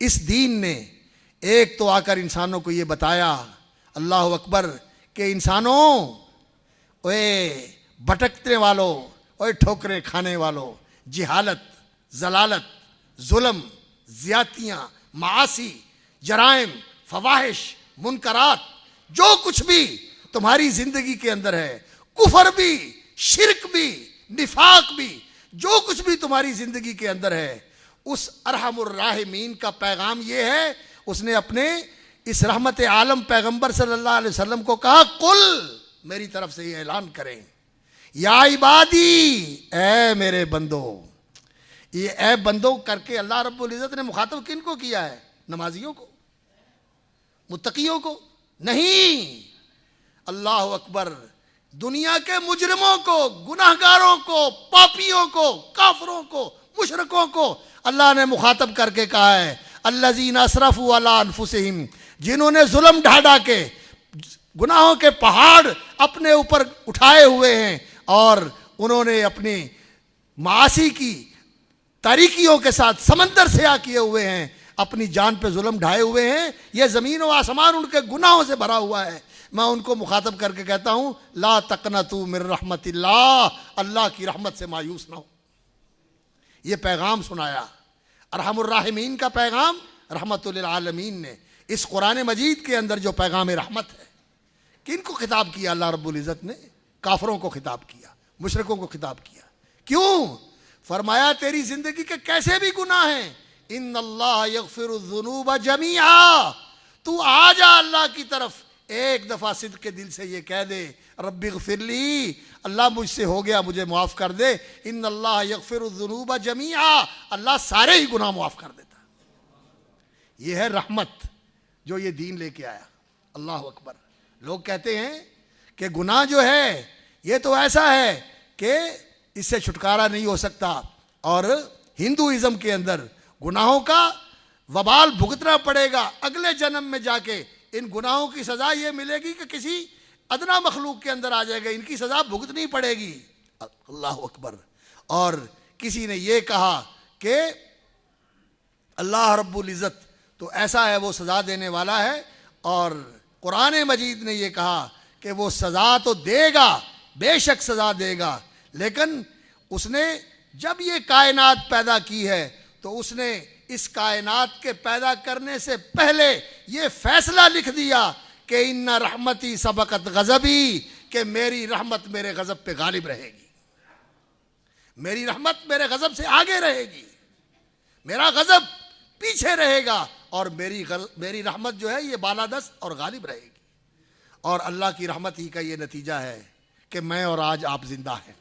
اس دین نے ایک تو آ کر انسانوں کو یہ بتایا، اللہ اکبر، کہ انسانوں، اوے بھٹکنے والوں، اوے ٹھوکریں کھانے والوں، جہالت، ضلالت، ظلم، زیادتیاں، معاصی، جرائم، فواحش، منکرات، جو کچھ بھی تمہاری زندگی کے اندر ہے، کفر بھی، شرک بھی، نفاق بھی، جو کچھ بھی تمہاری زندگی کے اندر ہے، اس ارحم الراحمین کا پیغام یہ ہے، اس نے اپنے اس رحمت عالم پیغمبر صلی اللہ علیہ وسلم کو کہا، قل، میری طرف سے یہ اعلان کریں، یا عبادی، اے میرے بندو۔ یہ اے بندو کر کے اللہ رب العزت نے مخاطب کن کو کیا ہے؟ نمازیوں کو، متقیوں کو نہیں، اللہ اکبر، دنیا کے مجرموں کو، گناہگاروں کو، پاپیوں کو، کافروں کو، مشرکوں کو اللہ نے مخاطب کر کے کہا ہے، الذین اسرفوا علی انفسہم، جنہوں نے ظلم ڈھا کے گناہوں کے پہاڑ اپنے اوپر اٹھائے ہوئے ہیں، اور انہوں نے اپنی معاصی کی تاریکیوں کے ساتھ سمندر سیاہ کیے ہوئے ہیں، اپنی جان پہ ظلم ڈھائے ہوئے ہیں، یہ زمین و آسمان ان کے گناہوں سے بھرا ہوا ہے۔ میں ان کو مخاطب کر کے کہتا ہوں، لا تقنطوا من رحمت اللہ، اللہ کی رحمت سے مایوس نہ ہو۔ یہ پیغام سنایا، ارحم الراحمین کا پیغام رحمت للعالمین نے اس قرآن مجید کے اندر جو پیغام رحمت ہے، کن کو خطاب کیا؟ اللہ رب العزت نے کافروں کو خطاب کیا، مشرکوں کو خطاب کیا۔ کیوں؟ فرمایا تیری زندگی کے کیسے بھی گناہ ہیں، ان اللہ یغفر الذنوب جمیعا، تو آ جا اللہ کی طرف، ایک دفعہ صدق کے دل سے یہ کہہ دے، رب اغفر لی، اللہ مجھ سے ہو گیا، مجھے معاف کر دے، ان اللہ یغفر الذنوب جمیعا، اللہ سارے ہی گناہ معاف کر دیتا۔ یہ ہے رحمت جو یہ دین لے کے آیا، اللہ اکبر۔ لوگ کہتے ہیں کہ گناہ جو ہے یہ تو ایسا ہے کہ اس سے چھٹکارا نہیں ہو سکتا، اور ہندوازم کے اندر گناہوں کا وبال بھگتنا پڑے گا، اگلے جنم میں جا کے ان گناہوں کی سزا یہ ملے گی کہ کسی ادنا مخلوق کے اندر آ جائے گا، ان کی سزا بھگتنی پڑے گی، اللہ اکبر۔ اور کسی نے یہ کہا کہ اللہ رب العزت تو ایسا ہے، وہ سزا دینے والا ہے، اور قرآن مجید نے یہ کہا کہ وہ سزا تو دے گا، بے شک سزا دے گا، لیکن اس نے جب یہ کائنات پیدا کی ہے تو اس نے اس کائنات کے پیدا کرنے سے پہلے یہ فیصلہ لکھ دیا کہ ان رحمتی سبقت غضبی، کہ میری رحمت میرے غضب پہ غالب رہے گی، میری رحمت میرے غضب سے آگے رہے گی، میرا غضب پیچھے رہے گا، اور میری رحمت جو ہے یہ بالادست اور غالب رہے گی۔ اور اللہ کی رحمت ہی کا یہ نتیجہ ہے کہ میں اور آج آپ زندہ ہیں۔